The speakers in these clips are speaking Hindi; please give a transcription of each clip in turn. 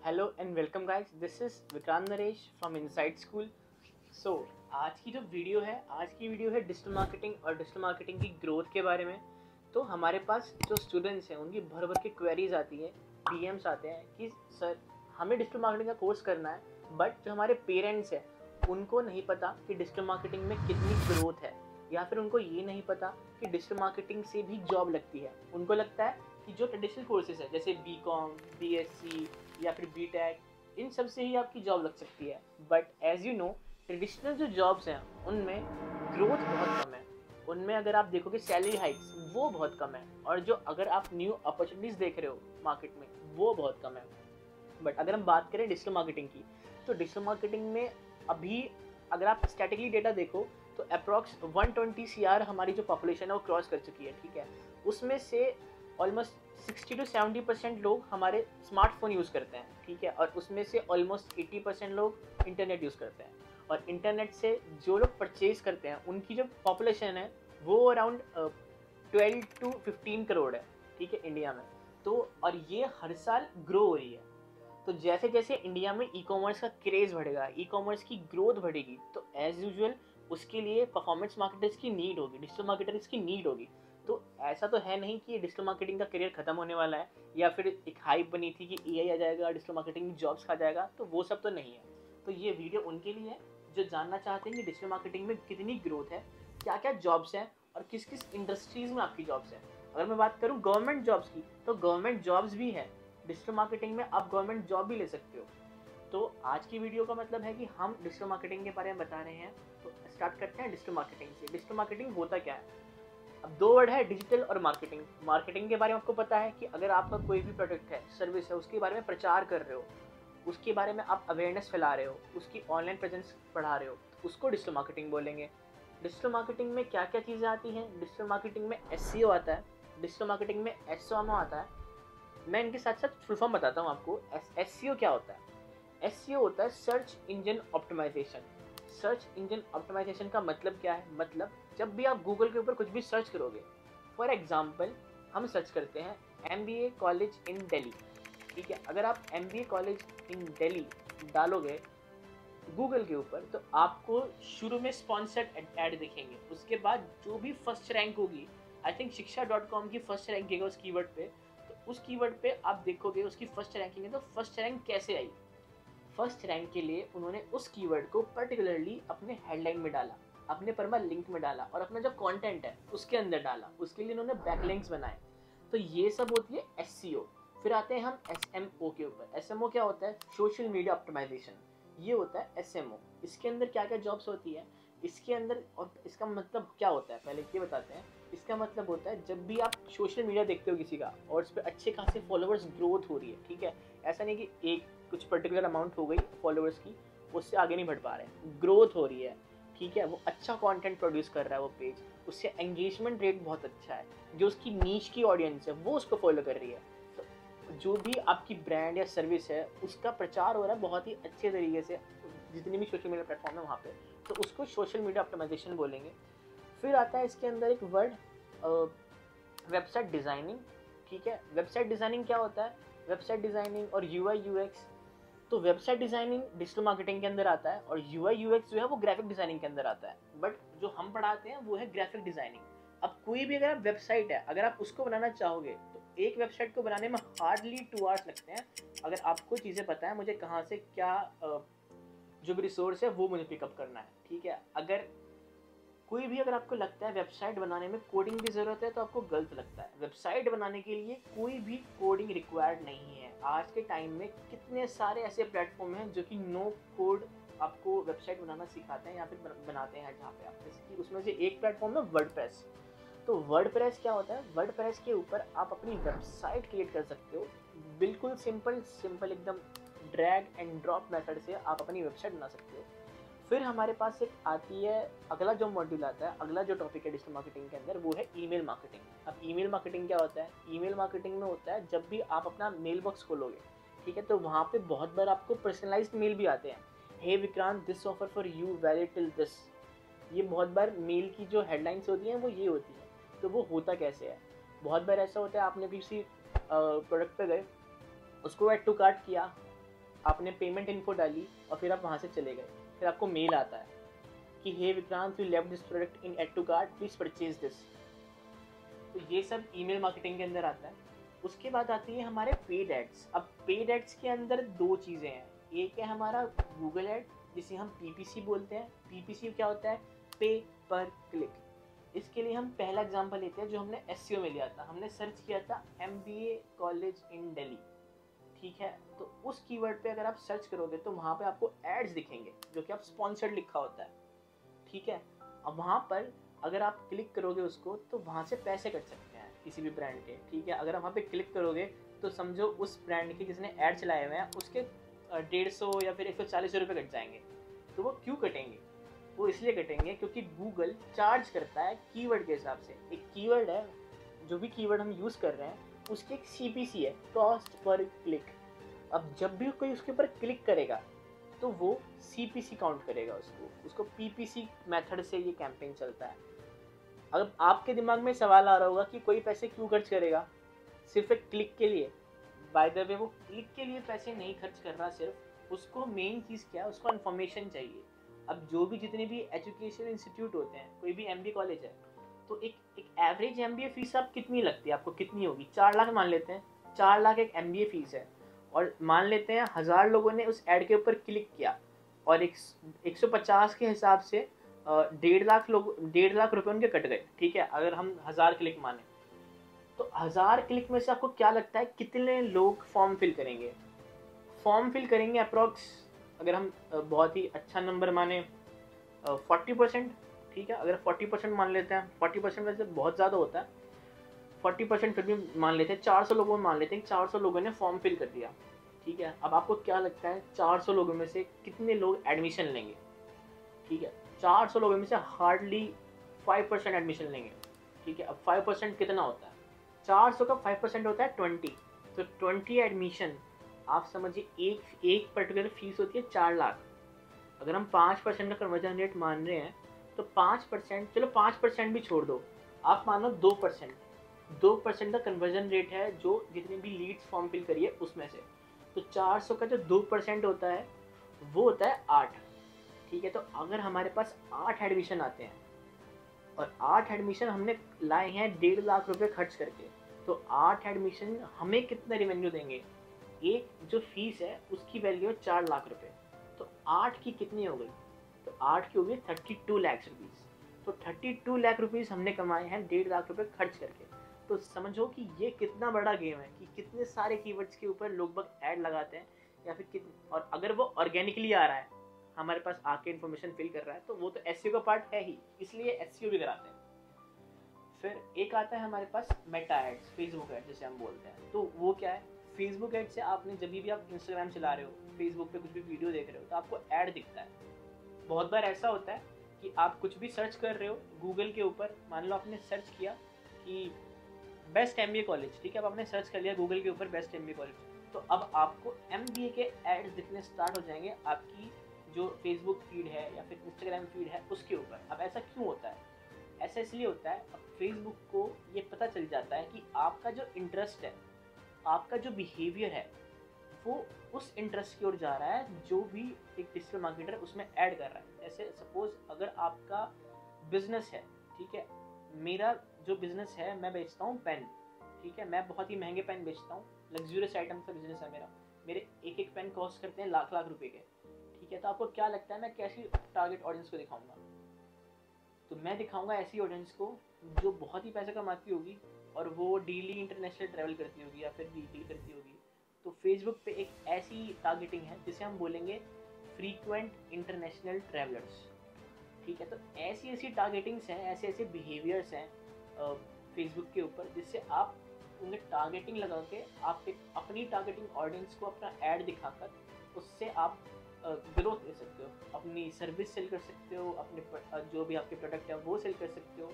Hello and welcome guys, this is Vikrant Naresh from inside school. So आज की जो वीडियो है, डिजिटल मार्केटिंग और डिजिटल मार्केटिंग की ग्रोथ के बारे में। तो हमारे पास जो स्टूडेंट्स हैं उनकी भर भर के क्वेरीज आती हैं, डीएम्स आते हैं कि सर हमें डिजिटल मार्केटिंग का कोर्स करना है, बट जो हमारे पेरेंट्स हैं उनको नहीं पता कि डिजिटल मार्केटिंग में कितनी ग्रोथ है, या फिर उनको ये नहीं पता कि डिजिटल मार्केटिंग से भी जॉब लगती है। उनको लगता है कि जो ट्रेडिशनल कोर्सेज है जैसे बीकॉम, बीएससी या फिर बीटेक, इन सब से ही आपकी जॉब लग सकती है। But as you know, traditional जो जॉब्स हैं उनमें ग्रोथ बहुत कम है। उनमें अगर आप देखोगे सैलरी हाइक्स वो बहुत कम है, और जो अगर आप न्यू अपॉर्चुनिटीज देख रहे हो मार्केट में वो बहुत कम है। बट अगर हम बात करें डिजिटल मार्केटिंग की, तो डिजिटल मार्केटिंग में अभी अगर आप स्टैटिकली डेटा देखो तो अप्रॉक्स 120 CR हमारी जो पॉपुलेशन है वो क्रॉस कर चुकी है। ठीक है, उसमें से ऑलमोस्ट 60 to 70% लोग हमारे स्मार्टफोन यूज़ करते हैं। ठीक है, और उसमें से ऑलमोस्ट 80% लोग इंटरनेट यूज़ करते हैं। और इंटरनेट से जो लोग परचेज करते हैं उनकी जो पॉपुलेशन है वो अराउंड 12 to 15 करोड़ है। ठीक है, इंडिया में। तो और ये हर साल ग्रो हो रही है। तो जैसे जैसे इंडिया में ई कॉमर्स का क्रेज़ बढ़ेगा, ई कॉमर्स की ग्रोथ बढ़ेगी, तो एज यूजुअल उसके लिए परफॉर्मेंस मार्केटर्स की नीड होगी, डिजिटल मार्केटर्स की नीड होगी। तो ऐसा तो है नहीं कि डिजिटल मार्केटिंग का करियर खत्म होने वाला है, या फिर एक हाइप बनी थी कि एआई आ जाएगा, डिजिटल मार्केटिंग जॉब्स खा जाएगा, तो वो सब तो नहीं है। तो ये वीडियो उनके लिए है जो जानना चाहते हैं कि डिजिटल मार्केटिंग में कितनी ग्रोथ है, क्या क्या जॉब्स हैं और किस किस इंडस्ट्रीज में आपकी जॉब्स हैं। अगर मैं बात करूँ गवर्नमेंट जॉब्स की, तो गवर्नमेंट जॉब्स भी हैं डिजिटल मार्केटिंग में, आप गवर्नमेंट जॉब भी ले सकते हो। तो आज की वीडियो का मतलब है कि हम डिजिटल मार्केटिंग के बारे में बता रहे हैं। तो स्टार्ट करते हैं डिजिटल मार्केटिंग से। डिजिटल मार्केटिंग होता क्या है? अब दो वर्ड है, डिजिटल और मार्केटिंग। मार्केटिंग के बारे में आपको पता है कि अगर आपका कोई भी प्रोडक्ट है, सर्विस है, उसके बारे में प्रचार कर रहे हो, उसके बारे में आप अवेयरनेस फैला रहे हो, उसकी ऑनलाइन प्रेजेंस बढ़ा रहे हो, तो उसको डिजिटल मार्केटिंग बोलेंगे। डिजिटल मार्केटिंग में क्या क्या चीज़ें आती हैं? डिजिटल मार्केटिंग में एसईओ आता है, डिजिटल मार्केटिंग में एसईओ आता है। मैं इनके साथ साथ फुल फॉर्म बताता हूँ आपको। एसईओ क्या होता है? एसईओ होता है search engine optimisation. Search engine optimisation का मतलब क्या है? मतलब जब भी आप गूगल के ऊपर कुछ भी सर्च करोगे, फॉर एग्जाम्पल हम सर्च करते हैं MBA कॉलेज इन दिल्ली। ठीक है, अगर आप MBA कॉलेज इन दिल्ली डालोगे गूगल के ऊपर, तो आपको शुरू में स्पॉन्सर्ड ऐड दिखेंगे। उसके बाद जो भी फर्स्ट रैंक होगी, आई थिंक शिक्षा.com की फर्स्ट रैंक है उस कीवर्ड पे, तो उस कीवर्ड पे आप देखोगे उसकी फर्स्ट रैंकिंग है। तो फर्स्ट रैंक कैसे आई? फर्स्ट रैंक के लिए उन्होंने उस कीवर्ड को पर्टिकुलरली अपने हेडलाइन में डाला, अपने परमा लिंक में डाला, और अपना जो कंटेंट है उसके अंदर डाला। उसके लिए उन्होंने बैकलिंक्स बनाए। तो ये सब होती है एसईओ। फिर आते हैं हम एसएमओ के ऊपर। एसएमओ क्या होता है? Social media optimisation. ये होता है एसएमओ। इसके अंदर क्या क्या जॉब्स होती है इसके अंदर, और इसका मतलब क्या होता है पहले ये बताते हैं। इसका मतलब होता है जब भी आप सोशल मीडिया देखते हो किसी का और उस पर अच्छे खासे फॉलोअर्स ग्रोथ हो रही है। ठीक है, ऐसा नहीं कि एक कुछ पर्टिकुलर अमाउंट हो गई फॉलोअर्स की, उससे आगे नहीं बढ़ पा रहे हैं, ग्रोथ हो रही है। ठीक है, वो अच्छा कंटेंट प्रोड्यूस कर रहा है वो पेज, उससे एंगेजमेंट रेट बहुत अच्छा है, जो उसकी नीच की ऑडियंस है वो उसको फॉलो कर रही है। तो जो भी आपकी ब्रांड या सर्विस है उसका प्रचार हो रहा है बहुत ही अच्छे तरीके से जितनी भी सोशल मीडिया प्लेटफॉर्म है वहाँ पे, तो उसको सोशल मीडिया ऑप्टिमाइजेशन बोलेंगे। फिर आता है इसके अंदर एक वर्ड, वेबसाइट डिज़ाइनिंग। ठीक है, वेबसाइट डिज़ाइनिंग क्या होता है? वेबसाइट डिज़ाइनिंग और यूआई यूएक्स। तो वेबसाइट डिज़ाइनिंग डिजिटल मार्केटिंग के अंदर आता है, और यूआई यूएक्स जो है वो ग्राफिक डिज़ाइनिंग के अंदर आता है। बट जो हम पढ़ाते हैं वो है ग्राफिक डिज़ाइनिंग। अब कोई भी अगर आप वेबसाइट है, अगर आप उसको बनाना चाहोगे, तो एक वेबसाइट को बनाने में हार्डली 2 आवर्स लगते हैं। अगर आपको चीज़ें पता है, मुझे कहाँ से क्या जो भी रिसोर्स है वो मुझे पिकअप करना है। ठीक है, अगर आपको लगता है वेबसाइट बनाने में कोडिंग की ज़रूरत है, तो आपको गलत लगता है। वेबसाइट बनाने के लिए कोई भी कोडिंग रिक्वायर्ड नहीं है। आज के टाइम में कितने सारे ऐसे प्लेटफॉर्म हैं जो कि नो कोड आपको वेबसाइट बनाना सिखाते हैं या फिर बनाते हैं। जहाँ पे आप, जैसे कि उसमें से एक प्लेटफॉर्म है वर्डप्रेस। तो वर्डप्रेस क्या होता है? वर्डप्रेस के ऊपर आप अपनी वेबसाइट क्रिएट कर सकते हो। बिल्कुल सिंपल सिंपल एकदम ड्रैग एंड ड्रॉप मेथड से आप अपनी वेबसाइट बना सकते हो। फिर हमारे पास एक आती है, अगला जो मॉड्यूल आता है, अगला जो टॉपिक है डिजिटल मार्केटिंग के अंदर, वो है ईमेल मार्केटिंग। अब ईमेल मार्केटिंग क्या होता है? ईमेल मार्केटिंग में होता है जब भी आप अपना मेल बॉक्स खोलोगे, ठीक है, तो वहाँ पे बहुत बार आपको पर्सनलाइज्ड मेल भी आते हैं। Hey Vikrant, this offer for you valid till this. ये बहुत बार मेल की जो हेडलाइंस होती हैं वो ये होती है। तो वो होता कैसे है? बहुत बार ऐसा होता है, आपने किसी प्रोडक्ट पे गए, उसको ऐड टू कार्ट किया, आपने पेमेंट इन्फो डाली और फिर आप वहाँ से चले गए, फिर आपको मेल आता है कि hey Vikrant, you left this product in add to cart, please purchase this. तो ये सब ईमेल मार्केटिंग के अंदर आता है। उसके बाद आती है हमारे पेड एड्स। अब पेड एड्स के अंदर दो चीज़ें हैं, एक है हमारा गूगल एड जिसे हम पीपीसी बोलते हैं। पीपीसी क्या होता है? पे पर क्लिक। इसके लिए हम पहला एग्जांपल लेते हैं जो हमने एसईओ में लिया था। हमने सर्च किया था एमबीए कॉलेज इन दिल्ली, ठीक है। तो उस कीवर्ड पे अगर आप सर्च करोगे तो वहाँ पे आपको एड्स दिखेंगे जो कि आप स्पॉन्सर्ड लिखा होता है, ठीक है। अब वहाँ पर अगर आप क्लिक करोगे उसको तो वहाँ से पैसे कट सकते हैं किसी भी ब्रांड के, ठीक है। अगर आप वहाँ पे क्लिक करोगे तो समझो उस ब्रांड के जिसने ऐड चलाए हुए हैं उसके 150 या फिर 140 रुपये कट जाएंगे। तो वो क्यों कटेंगे? वो इसलिए कटेंगे क्योंकि गूगल चार्ज करता है कीवर्ड के हिसाब से। एक कीवर्ड है, जो भी कीवर्ड हम यूज़ कर रहे हैं उसकी एक सीपीसी है, कॉस्ट पर क्लिक। अब जब भी कोई उसके ऊपर क्लिक करेगा तो वो सीपीसी काउंट करेगा उसको पीपीसी मेथड से ये कैंपेन चलता है। अब आपके दिमाग में सवाल आ रहा होगा कि कोई पैसे क्यों खर्च करेगा सिर्फ एक क्लिक के लिए। बाय द वे वो क्लिक के लिए पैसे नहीं खर्च कर रहा, सिर्फ उसको मेन चीज़ क्या है, उसको इन्फॉर्मेशन चाहिए। अब जो भी जितने भी एजुकेशन इंस्टीट्यूट होते हैं, कोई भी एमबीए कॉलेज है, तो एक एवरेज एमबीए फीस आप कितनी लगती है? आपको कितनी होगी? 4 लाख मान लेते हैं। 4 लाख एक एमबीए फीस है। और मान लेते हैं 1000 लोगों ने उस ऐड के ऊपर क्लिक किया और 150 के हिसाब से 1.5 लाख रुपए उनके कट गए, ठीक है। अगर हम 1000 क्लिक माने तो 1000 क्लिक में से आपको क्या लगता है कितने लोग फॉर्म फिल करेंगे? फॉर्म फिल करेंगे अप्रॉक्स, अगर हम बहुत ही अच्छा नंबर माने 40%, ठीक है। अगर 40% मान लेते हैं, 40% वैसे बहुत ज़्यादा होता है, 40% फिर भी मान लेते हैं, 400 लोगों में मान लेते हैं 400 लोगों ने फॉर्म फिल कर दिया, ठीक है। अब आपको क्या लगता है 400 लोगों में से कितने लोग एडमिशन लेंगे? ठीक है, 400 लोगों में से हार्डली 5% एडमिशन लेंगे, ठीक है। अब 5% कितना होता है? 400 का 5% होता है 20। तो 20 एडमिशन, आप समझिए एक पर्टिकुलर फीस होती है 4 लाख। अगर हम 5% का कन्वर्जन रेट मान रहे हैं तो 5%, चलो 5% भी छोड़ दो, आप मानो 2% का कन्वर्जन रेट है जो जितनी भी लीड्स फॉर्म फिल करिए उसमें से। तो 400 का जो 2% होता है वो होता है 8, ठीक है। तो अगर हमारे पास 8 एडमिशन आते हैं और 8 एडमिशन हमने लाए हैं 1.5 लाख रुपए खर्च करके, तो 8 एडमिशन हमें कितना रेवेन्यू देंगे? एक जो फीस है उसकी वैल्यू है 4 लाख रुपए। तो 8 की कितनी हो गई? तो 8 की हो गई 32 लाख रुपीज़। तो 32 लाख रुपीज़ हमने कमाए हैं 1.5 लाख रुपए खर्च करके। तो समझो कि ये कितना बड़ा गेम है कि कितने सारे कीवर्ड्स के ऊपर लोग बग ऐड लगाते हैं, या फिर और अगर वो ऑर्गेनिकली आ रहा है, हमारे पास आके इन्फॉर्मेशन फिल कर रहा है, तो वो तो एसईओ का पार्ट है ही, इसलिए एसईओ भी कराते हैं। फिर एक आता है हमारे पास मेटा एड्स, फेसबुक एड जिसे हम बोलते हैं। तो वो क्या है? फेसबुक एड से आपने जब भी आप इंस्टाग्राम चला रहे हो, फेसबुक पे कुछ भी वीडियो देख रहे हो, तो आपको ऐड दिखता है। बहुत बार ऐसा होता है कि आप कुछ भी सर्च कर रहे हो गूगल के ऊपर, मान लो आपने सर्च किया कि बेस्ट एमबीए कॉलेज, ठीक है। अब आपने सर्च कर लिया गूगल के ऊपर बेस्ट एमबीए कॉलेज, तो अब आपको एमबीए के एड्स दिखने स्टार्ट हो जाएंगे आपकी जो फेसबुक फीड है या फिर इंस्टाग्राम फीड है उसके ऊपर। अब ऐसा क्यों होता है? ऐसा इसलिए होता है, अब फेसबुक को ये पता चल जाता है कि आपका जो इंटरेस्ट है, आपका जो बिहेवियर है, वो उस इंटरेस्ट की ओर जा रहा है जो भी एक डिजिटल मार्केटर उसमें ऐड कर रहा है। जैसे सपोज अगर आपका बिजनेस है, ठीक है। मेरा जो बिजनेस है, मैं बेचता हूँ पेन, ठीक है। मैं बहुत ही महंगे पेन बेचता हूँ, लग्जूरियस आइटम का बिजनेस है मेरा। मेरे एक एक पेन कॉस्ट करते हैं लाख लाख रुपए के, ठीक है। तो आपको क्या लगता है मैं कैसी टारगेट ऑडियंस को दिखाऊंगा? तो मैं दिखाऊंगा ऐसी ऑडियंस को जो बहुत ही पैसा कमाती होगी और वो डेली इंटरनेशनल ट्रैवल करती होगी या फिर वीकली करती होगी। तो फेसबुक पे एक ऐसी टारगेटिंग है जिसे हम बोलेंगे फ्रीक्वेंट इंटरनेशनल ट्रैवलर्स, ठीक है। तो ऐसी ऐसी टारगेटिंग्स हैं, ऐसे ऐसे बिहेवियर्स हैं फेसबुक के ऊपर, जिससे आप उन्हें टारगेटिंग लगा के आप एक अपनी टारगेटिंग ऑडियंस को अपना ऐड दिखाकर उससे आप ग्रोथ ले सकते हो, अपनी सर्विस सेल कर सकते हो, अपने जो भी आपके प्रोडक्ट है वो सेल कर सकते हो।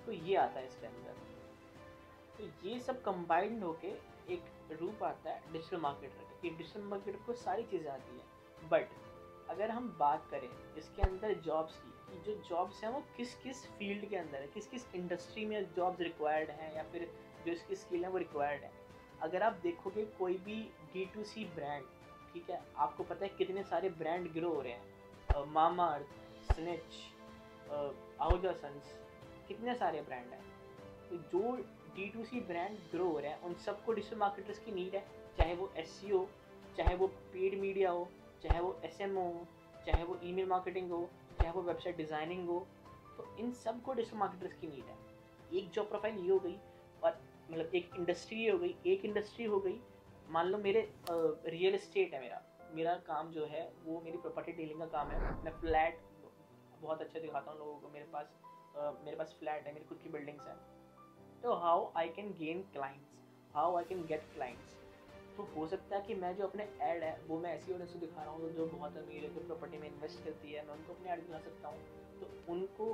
तो ये आता है इसके अंदर। तो ये सब कंबाइंड होके एक रूप आता है डिजिटल मार्केटर का, कि डिजिटल मार्केटर को सारी चीज़ें आती हैं। बट अगर हम बात करें इसके अंदर जॉब्स की, कि जो जॉब्स हैं वो किस किस फील्ड के अंदर है, किस किस इंडस्ट्री में जॉब्स रिक्वायर्ड हैं, या फिर जो इसकी स्किल है वो रिक्वायर्ड है। अगर आप देखोगे कोई भी D2C ब्रांड, ठीक है, आपको पता है कितने सारे ब्रांड ग्रो हो रहे हैं, मामाअर्थ, स्निच, आहूजा सन्स, कितने सारे ब्रांड हैं। तो जो D2C ब्रांड ग्रो हो रहे हैं उन सबको डिजिटल मार्केटर्स की नीड है, चाहे वो SEO, चाहे वो पेड मीडिया हो, चाहे वो SMO हो, चाहे वो ईमेल मार्केटिंग हो, चाहे वो वेबसाइट डिज़ाइनिंग हो। तो इन सब को डिजिटल मार्केटर्स की नीड है। एक जॉब प्रोफाइल ये हो गई, और मतलब एक इंडस्ट्री हो गई, एक इंडस्ट्री हो गई। मान लो मेरे रियल एस्टेट है, मेरा काम जो है वो मेरी प्रॉपर्टी डीलिंग का काम है। मैं फ्लैट बहुत अच्छे दिखाता हूँ लोगों को। मेरे पास फ्लैट है, मेरी खुद की बिल्डिंग्स हैं। तो how I can gain clients, how I can get clients. तो हो सकता है कि मैं जो अपने ऐड है वो मैं ऐसी ऑडियंस को दिखा रहा हूँ जो बहुत अमीर है, जो प्रॉपर्टी में इन्वेस्ट करती है, मैं उनको अपने ऐड दिखा सकता हूँ। तो उनको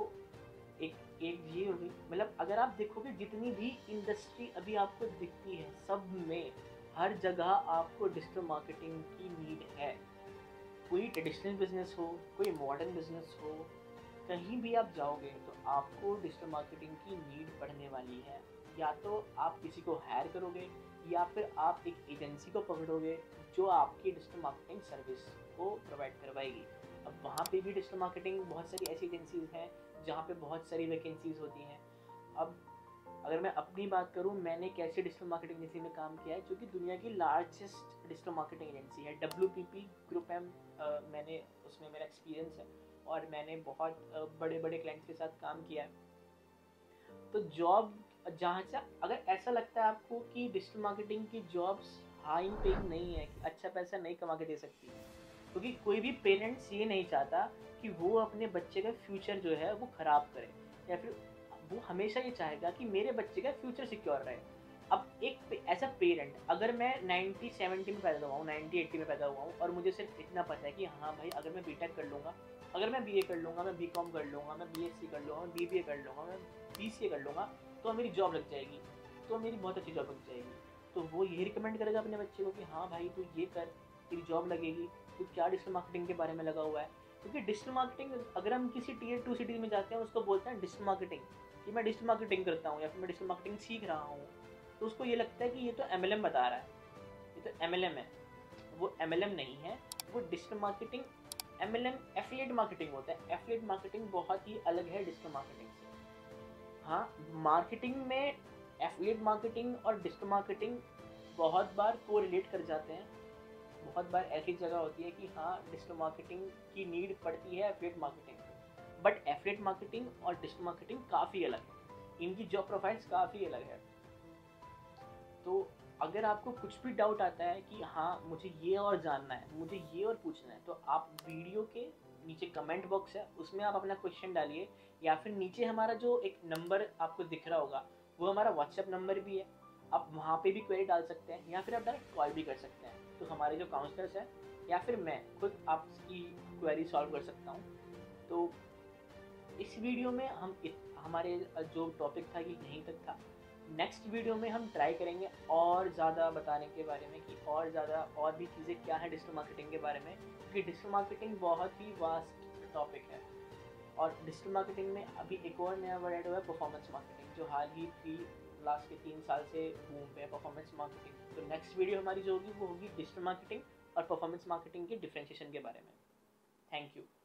एक ये हो गई। मतलब अगर आप देखोगे जितनी भी इंडस्ट्री अभी आपको दिखती है, सब में हर जगह आपको डिजिटल मार्केटिंग की नीड है। कोई ट्रेडिशनल बिजनेस हो, कोई मॉडर्न बिजनेस हो, कहीं भी आप जाओगे तो आपको डिजिटल मार्केटिंग की नीड पड़ने वाली है। या तो आप किसी को हायर करोगे, या फिर आप एक एजेंसी को पकड़ोगे जो आपकी डिजिटल मार्केटिंग सर्विस को प्रोवाइड करवाएगी। अब वहाँ पे भी डिजिटल मार्केटिंग बहुत सारी ऐसी एजेंसीज हैं जहाँ पे बहुत सारी वैकेंसीज होती हैं। अब अगर मैं अपनी बात करूँ, मैंने कैसे डिजिटल मार्केटिंग एजेंसी में काम किया है, जो कि दुनिया की लार्जेस्ट डिजिटल मार्केटिंग एजेंसी है, WPP ग्रुप है। मैंने उसमें मेरा एक्सपीरियंस है और मैंने बहुत बड़े बड़े क्लाइंट्स के साथ काम किया है। तो जॉब जहाँ से अगर ऐसा लगता है आपको कि डिजिटल मार्केटिंग की जॉब्स हाई पेइंग नहीं है, कि अच्छा पैसा नहीं कमा के दे सकती, क्योंकि कोई भी पेरेंट्स ये नहीं चाहता कि वो अपने बच्चे का फ्यूचर जो है वो ख़राब करे, या फिर वो हमेशा ये चाहेगा कि मेरे बच्चे का फ्यूचर सिक्योर रहे। अब एक ऐसा पेरेंट, अगर मैं 90-70 में पैदा हुआ हूँ, 90-80 में पैदा हुआ हूँ, और मुझे सिर्फ इतना पता है कि हाँ भाई अगर मैं बीटेक कर लूँगा, अगर मैं BA कर लूँगा, मैं BCom कर लूँगा, मैं BSc कर लूँगा, मैं BBA कर लूँगा, मैं BCA कर लूँगा, तो मेरी जॉब लग जाएगी, तो मेरी बहुत अच्छी जॉब लग जाएगी। तो वो यही रिकमेंड करेगा अपने बच्चे को कि हाँ भाई तू ये कर, तेरी जॉब लगेगी, तू क्या डिजिटल मार्केटिंग के बारे में लगा हुआ है। क्योंकि डिजिटल मार्केटिंग, अगर हम किसी Tier 2 सिटी में जाते हैं उसको बोलते हैं डिजिटल मार्केटिंग, कि मैं डिजिटल मार्केटिंग करता हूँ या फिर मैं डिजिटल मार्केटिंग सीख रहा हूँ, तो उसको ये लगता है कि ये तो MLM बता रहा है, ये तो MLM है। वो MLM नहीं है, वो digital marketing, MLM affiliate marketing होता है। एफिलिएट मार्केटिंग बहुत ही अलग है डिजिटल मार्केटिंग से। हाँ, मार्केटिंग में एफिलिएट मार्केटिंग और डिजिटल मार्केटिंग बहुत बार कोरिलेट कर जाते हैं। बहुत बार ऐसी जगह होती है कि हाँ डिजिटल मार्केटिंग की नीड पड़ती है एफिलिएट मार्केटिंग को, बट एफिलिएट मार्केटिंग और डिजिटल मार्केटिंग काफ़ी अलग है, इनकी जॉब प्रोफाइल्स काफ़ी अलग है। तो अगर आपको कुछ भी डाउट आता है कि हाँ मुझे ये और जानना है, मुझे ये और पूछना है, तो आप वीडियो के नीचे कमेंट बॉक्स है उसमें आप अपना क्वेश्चन डालिए, या फिर नीचे हमारा जो एक नंबर आपको दिख रहा होगा वो हमारा व्हाट्सएप नंबर भी है, आप वहाँ पे भी क्वेरी डाल सकते हैं, या फिर आप डायरेक्ट कॉल भी कर सकते हैं। तो हमारे जो काउंसलर्स हैं या फिर मैं खुद आपकी क्वेरी सॉल्व कर सकता हूँ। तो इस वीडियो में हमारे जो टॉपिक था ये यहीं तक था। नेक्स्ट वीडियो में हम ट्राई करेंगे और ज़्यादा बताने के बारे में, कि और ज़्यादा और भी चीज़ें क्या है डिजिटल मार्केटिंग के बारे में, क्योंकि डिजिटल मार्केटिंग बहुत ही वास्ट टॉपिक है। और डिजिटल मार्केटिंग में अभी एक और नया वर्ड ऐड हुआ है, परफॉर्मेंस मार्केटिंग, जो हाल ही लास्ट के 3 साल से बूम पे है, परफॉर्मेंस मार्केटिंग। तो नेक्स्ट वीडियो हमारी जो होगी वो होगी डिजिटल मार्केटिंग और परफॉर्मेंस मार्केटिंग के डिफ्रेंशिएशन के बारे में। Thank you.